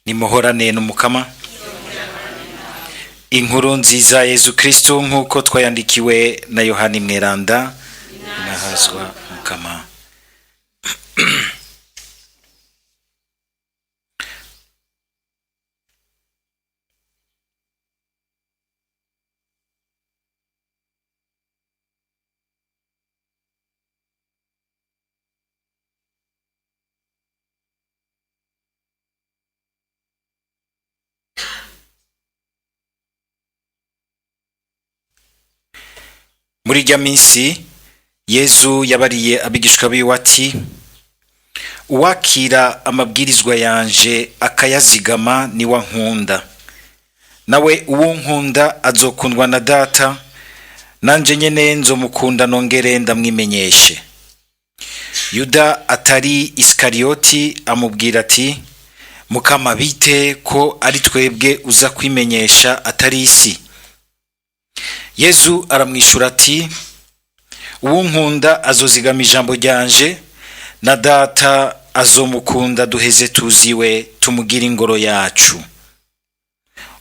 nimuhorane n'umukama. Inkuru nziza Yezu Kristo nk'uko twayandikiwe na Yohani Mweranda. Nahazwa mukama. Muri rya minsi Yezu yabariye abigishwa biwe ati, uwakira amabwirizwa yanje akayazigama ni wa nkunda, nawe uwo nkunda azokundwa na data, nanje nyene nzomukunda nongere ndamwimenyeshe. Yuda atari Iskarioti amubwira ati, mukama bite ko ari twebwe uza kwimenyesha atari isi? Yezu aramwishura ati, uwo nkunda azozigama ijambo ryanje, na data azomukunda duheze tuziwe tumugira ingoro yacu.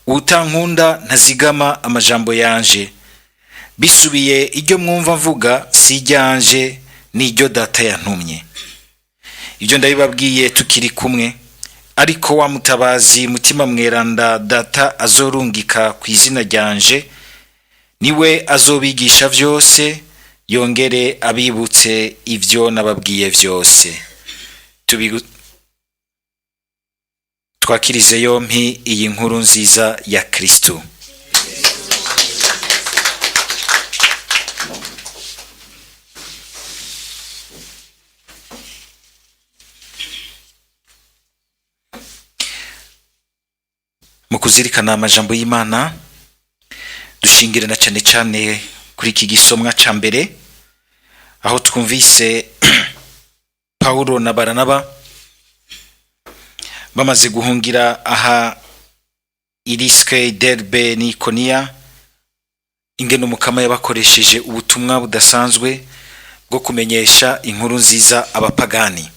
Utankunda ntazigama amajambo yanje, bisubiye iryo mwumva mvuga si ryanje ni iryo data yantumye. Ibyo ndabibabwiye tukiri kumwe, ariko wa mutabazi mutima mweranda data azorungika ku izina ryanje, niwe azobigisha vyose, yongere abibutse ivyo nababwiye vyose. Twakirize yompi iyi nkuru nziza ya Kristo. Mu kuzirikana amajambo y'Imana, dushingire na cyane cyane kuri iki gisomwa ca mbere, aho twumvise Paulo na Baranaba bamaze guhungira aha Iriske, Derbe n'Ikoniya, ingene umukama yabakoresheje ubutumwa budasanzwe bwo kumenyesha inkuru nziza abapagani.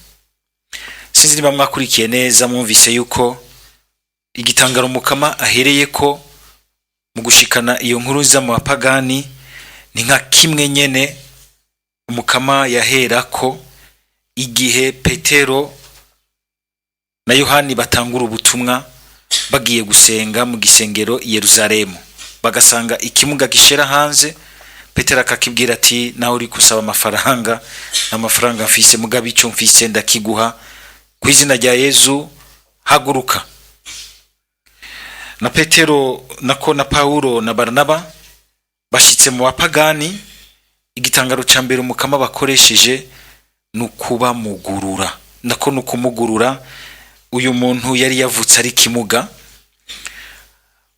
Sinzi niba mwakurikiye neza, mwumvise yuko igitangaro umukama ahereye ko mu gushikana iyo nkuru nziza mu bapagani ni nka kimwe nyene umukama yahera ko igihe Petero na Yohani batangura ubutumwa bagiye gusenga mu gisengero i Yerusalemu, bagasanga ikimuga gishera hanze. Petero akakibwira ati, naho uri kusaba amafaranga mfise, mugabe icyo mfise ndakiguha, ku izina rya Yezu haguruka. Na Petero na Paulo na Baranaba bashitse mu bapagani, igitangaro ca mbere umukama bakoresheje nukuba mugurura. Nako nukumugurura uyu muntu yari yavutse ari kimuga.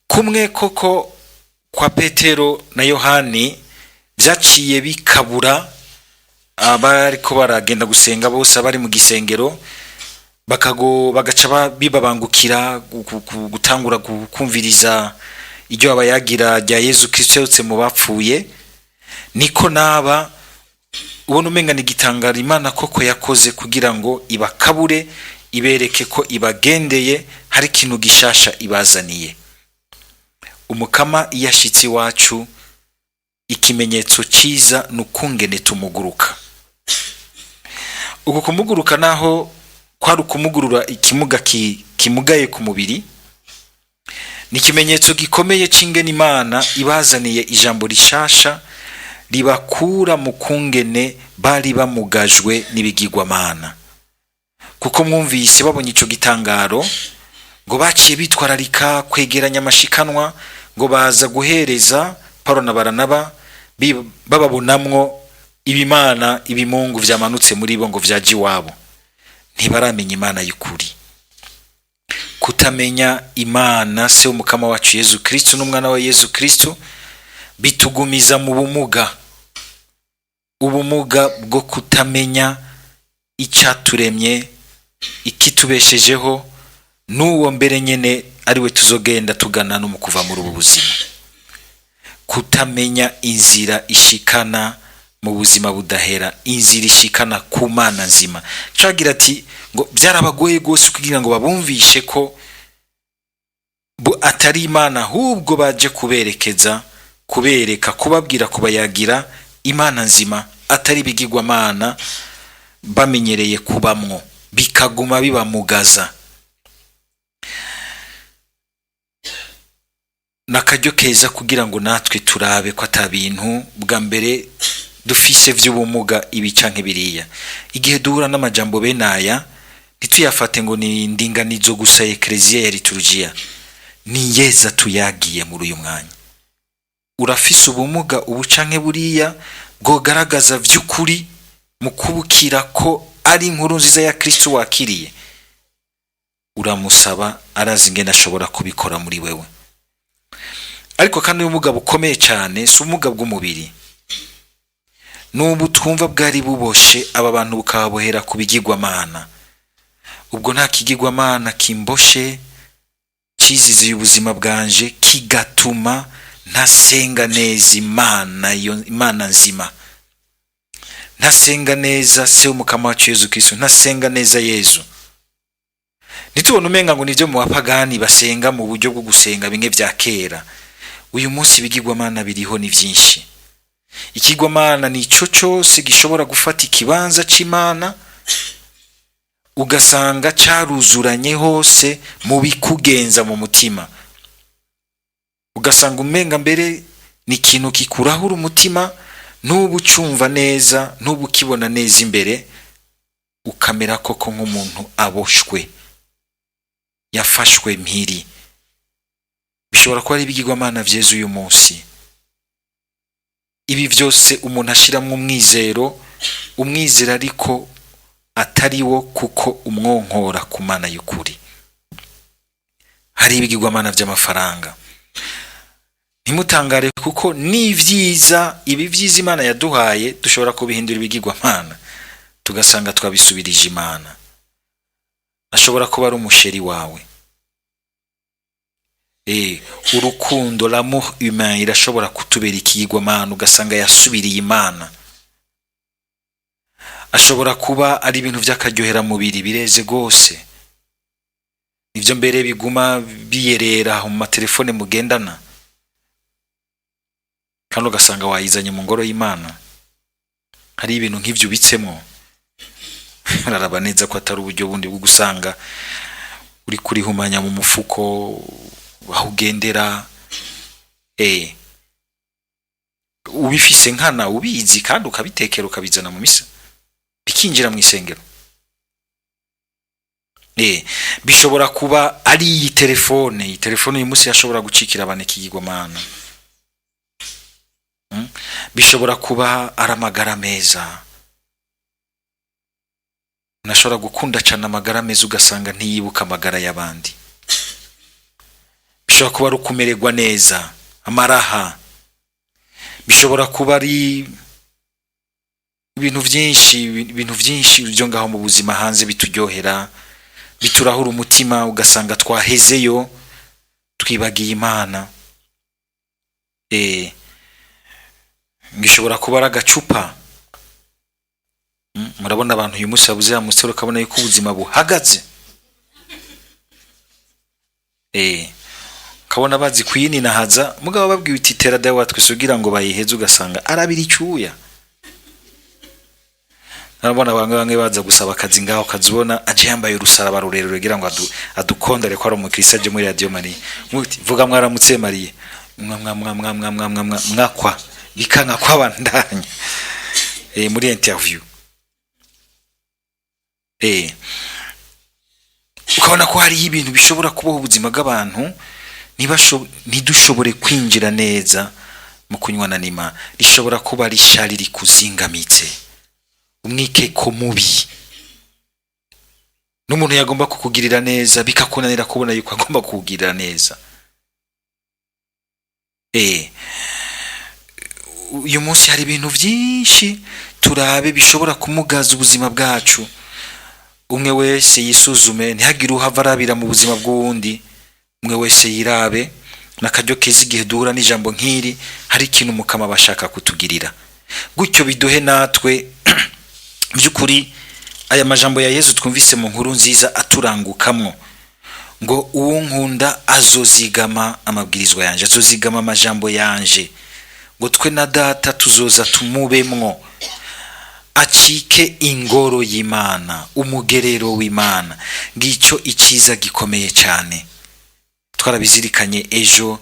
Kumwe koko kwa Petero na Yohani byaciye bikabura, abariko baragenda gusenga bose abari mu gisengero bagaca bibabangukira gutangura kumviriza iryo abayagira rya Yezu Kristo yotse mu bapfuye. Niko naba ubona umenga ni gitangara Imana koko yakoze kugira ngo ibakabure, ibereke ko ibagendeye, hari ikintu gishasha ibazaniye. Umukama yashitsi wacu, ikimenyetso ciza nukungene tumuguruka. Uko kumuguruka naho kwari ukumugurura ikimuga kimugaye ku mubiri, ni ikimenyetso gikomeye c'ingene Imana ibazaniye ijambo rishasha ribakura mu kungene bari bamugajwe n'ibigirwamana. Kuko mwumvise babonye ico gitangaro ngo baciye bitwararika kwegeranya amashikanwa, ngo baza guhereza Paulo na Baranaba bababonamwo ibimana, ibimungu vyamanutse muri bo ngo vyaje iwabo. Ntibaramenya Imana y'ukuri. Kutamenya Imana se umukama wacu Yezu Kristo n'umwana wa Yezu Kristo bitugumiza mu ubumuga bwo kutamenya icaturemye, ikitubeshejeho, n'uwo mbere nyene ariwe tuzogenda tugana no mu kuva muri ubu buzima. Kutamenya inzira ishikana mu buzima budahera, inzira ishikana ku Mana nzima. Cagira ati ngo byarabagoye gose kugira ngo babumvishe ko atari Imana, ahubwo baje kubereka kubabwira kubayagira Imana nzima, atari ibigirwamana bamenyereye kubamwo bikaguma bibamugaza. Nakaryo keza kugira ngo natwe turabe ko atabintu bwa mbere dufise vy'ubumuga ibi canke biriya. Igihe duhura n'amajambo benaya ntituyafate ngo ni ndinganizo gusa Ecclesia ya liturgia, ni yeza tuyagiye muri uyu mwanya. Urafise ubumuga ubu canke buriya bwogaragaza vy'ukuri mu kubukira ko ari inkuru nziza ya Kristo wakiriye, uramusaba, arazi ingene ashobora kubikora muri wewe. Ariko kandi ubumuga bukomeye cyane si ubumuga bw'umubiri, n'ubu twumva bwari buboshe aba bantu bukabohera ku bigirwamana. Ubwo nta kigirwamana kimboshe ciziziye ubuzima bwanje kigatuma ntasenga neza Imana nzima, ntasenga neza se umukama wacu Yesu Kristo, ntasenga neza Yesu. Nitubona umenga ngo nivyo mu bapagani basenga mu buryo bwo gusenga bimwe vya kera. Uyu munsi ibigirwamana biriho ni vyinshi. Ikigwamana ni ico cose gishobora gufata ikibanza c'Imana ugasanga caruzuranye hose mu bikugenza mu mutima, ugasanga umenga mbere ni ikintu kikurahura umutima, n'ubu cumva neza, n'ubu kibona neza imbere, ukamera koko nk'umuntu aboshwe, yafashwe mpiri. Bishobora kuba ari ibigirwamana vyeze uyu munsi. Ibi vyose umuntu ashiramwo umwizero ariko atari wo, kuko umwonkora ku Mana y'ukuri. Hari ibigirwamana vy'amafaranga. Ntimutangare kuko ni vyiza, ibi vyiza Imana yaduhaye dushobora kubihindura ibigirwamana tugasanga twabisubirije Imana. Ashobora kuba ari umusheri wawe. Urukundo, l'amour humain irashobora kutubera ikigirwamana ugasanga yasubiriye Imana. Ashobora kuba ari ibintu vy'akaryohera mubiri bireze gose, ivyo mbere biguma biyerera mu matelefone mugendana, kandi ugasanga wayizanye mu ngoro y'Imana. Hari ibintu nk'ivyo ubitsemo, uraraba neza ko atari uburyo bundi bwo gusanga uri kurihumanya mu mufuko aho ugendera. Ubifise nkana ubizi kandi ukabitekera ukabizana mu misa bikinjira mu isengero. Bishobora kuba ari iyi telefone uyu munsi yashobora gucikira abane ikigirwamana. Bishobora kuba ari amagara meza, unashobora gukunda cyane amagara meza ugasanga ntiyibuka amagara y'abandi. Bishobora kuba ari ukumererwa neza, amaraha. Bishobora kuba ari ibintu byinshi byo ngaho mu buzima hanze bituryohera, biturahura umutima ugasanga twahezeyo twibagiye Imana. Bishobora kuba ari agacupa. Murabona abantu uyu munsi babuze amusoro kabona yuko ubuzima buhagaze. Kabona bazi kwininahaza mugabo babwiye uti tera dawe watwisugira ngo bayiheze ugasanga arabira icyuya. Narabona bamwe baza gusaba akazi ngaho kazibona aje yambaye urusaraba rurerure kugira ngo adukondere ko ari umukristo aje muri Radio Maria. Muti vuga mwaramutse Maria. Mwakwa bikanka kwabandanya muri interview. Ukabona ko hari ibintu bishobora kubaho ubuzima bw'abantu ntidushobore kwinjira neza mu kunywana n'Imana. Rishobora kuba ari shari rikuzingamitse, umwikeko mubi, n'umuntu yagomba kukugirira neza bikakunanira kubona yuko agomba kukugirira neza. Uyu munsi hari ibintu byinshi turabe bishobora kumugaza ubuzima bwacu. Umwe wese yisuzume, ntihagire uhava arabira mu buzima bw'uwundi. Umwe wese yirabe, nakaryo keza igihe duhura n'ijambo nk'iri hari ikintu Mukama bashaka kutugirira, gutyo biduhe natwe by'ukuri aya majambo ya Yesu twumvise mu nkuru nziza aturangukamwo. ngo uwo nkunda azozigama amabwirizwa yanje, azozigama amajambo yanje, ngo twe na data tuzoza tumubemwo, acike ingoro y'Imana, umugerero w'Imana. Ngicyo iciza gikomeye cyane. Twarabizirikanye ejo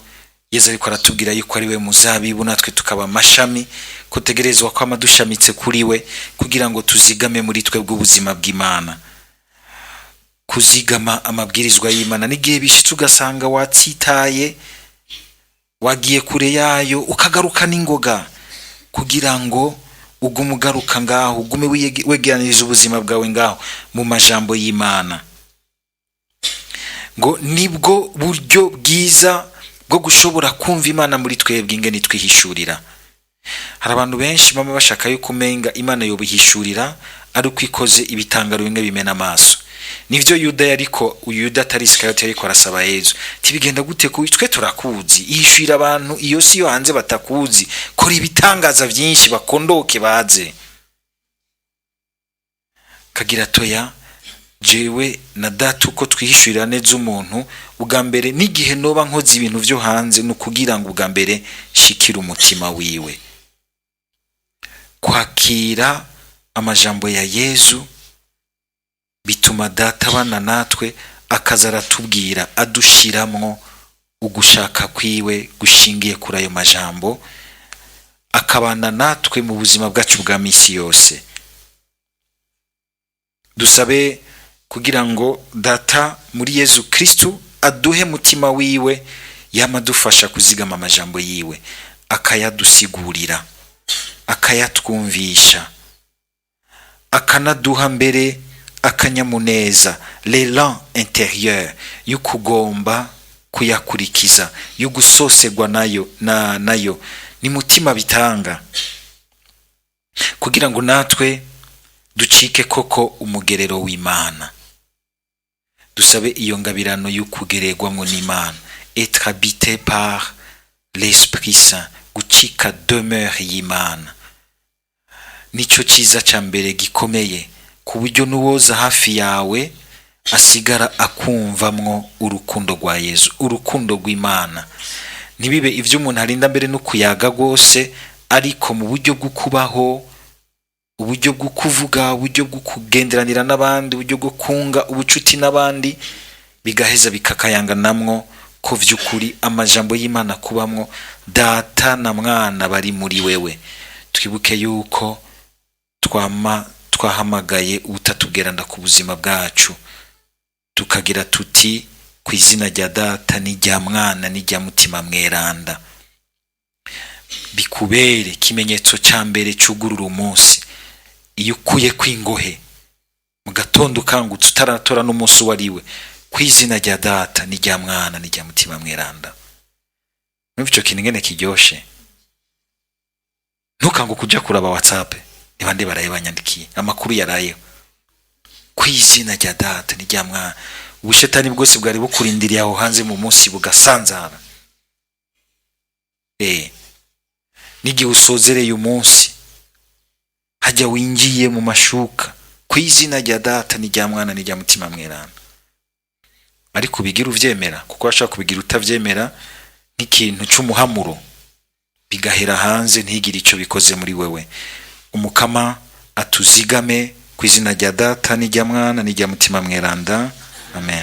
Yesu ariko aratubwira yuko ari we muzabibu, natwe tukaba amashami, kutegerezwa kwama dushamitse kuri we kugira ngo tuzigame muri twe bw'ubuzima bw'Imana. Kuzigama amabwirizwa y'Imana n'igihe bishitse ugasanga watsitaye, wagiye kure yayo, ukagaruka n'ingoga kugira ngo ugume ugaruka ngaho, ugume wegeraniriza ubuzima bwawe ngaho mu majambo y'Imana. Ngo nibwo buryo bwiza bwo gushobora kumva Imana muri twebwe ingene twihishurira. Hari abantu benshi baba bashaka yuko umenga Imana yobihishurira ari uko ikoze ibitangaro bimwe bimena amaso. Nivyo Yuda yariko, Yuda atari Isikariyote yariko arasaba Yesu, tibigenda gute ko twe turakuzi, ihishurira abantu iyo si yo hanze batakuzi, kora ibitangaza byinshi bakondoke baze. Kagira toya, jewe na data uko twihishurira neza umuntu, ugambere n'igihe noba nkoze ibintu byo hanze no kugira ngo ugambere shikira umutima wiwe. Kwakira amajambo ya Yesu bituma data bana natwe, akaza aratubwira, adushiramwo ugushaka kwiwe gushingiye kuri ayo majambo, akabana natwe mu buzima bwacu bwa misi yose. Dusabe kugira ngo data muri Yesu Kristo aduhe mutima wiwe, yamadufasha kuzigama amajambo yiwe, akayadusigurira, akayatwumvisha, akanaduha mbere akanyamuneza, l'élan intérieur y'ukugomba kuyakurikiza, y'ugusosegwa nayo ni mutima bitanga, kugira ngo natwe ducike koko umugerero w'Imana. Dusabe iyo ngabirano y'ukugererwamwo n'Imana, être habité par l'Esprit Saint, gucika demeure y'Imana. Nico ciza ca mbere gikomeye, ku buryo nuwoza hafi yawe asigara akumvamwo urukundo rwa Yesu, urukundo rw'Imana. Nibibe ivyo umuntu arinda mbere no kuyaga gose, ariko mu buryo bwo kubaho, uburyo bwo kuvuga, uburyo bwo kugenderanira n'abandi, uburyo bwo kunga ubucuti n'abandi, bigaheza bikakayanganamwo ko vy'ukuri amajambo y'Imana kubamwo data na mwana bari muri wewe. Twibuke yuko twahamagaye ubutatugeranda ku buzima bwacu, tukagira tuti ku izina rya data n'irya mwana n'irya mutima mweranda. Bikubere kimenyetso ca mbere cugurura umunsi, iyo ukuye kwingohe mu gatondo ukangutse utaratora n'umunsi wariwe, ku izina rya data n'irya mwana n'irya mutima mweranda. Mwivyo kintu ngene kiryoshe. Ntukango kuja kuraba WhatsApp, nibande baraye banyandikiye amakuru yarayeho, ku izina rya data n'irya mwana. Ubushetani bwose bwari bukurindiriye aho hanze mu munsi bugasanzara. N'igihe usozereye umunsi, hajya winjiye mu mashuka, ku izina rya data n'irya mwana n'irya mutima mweranda. Ariko bigira uvyemera, kuko washaka kubigira utavyemera nk'ikintu c'umuhamuro, bigahera hanze ntigire ico bikoze muri wewe. Umukama atuzigame ku izina rya data n'irya mwana n'irya mutima mweranda. Amen.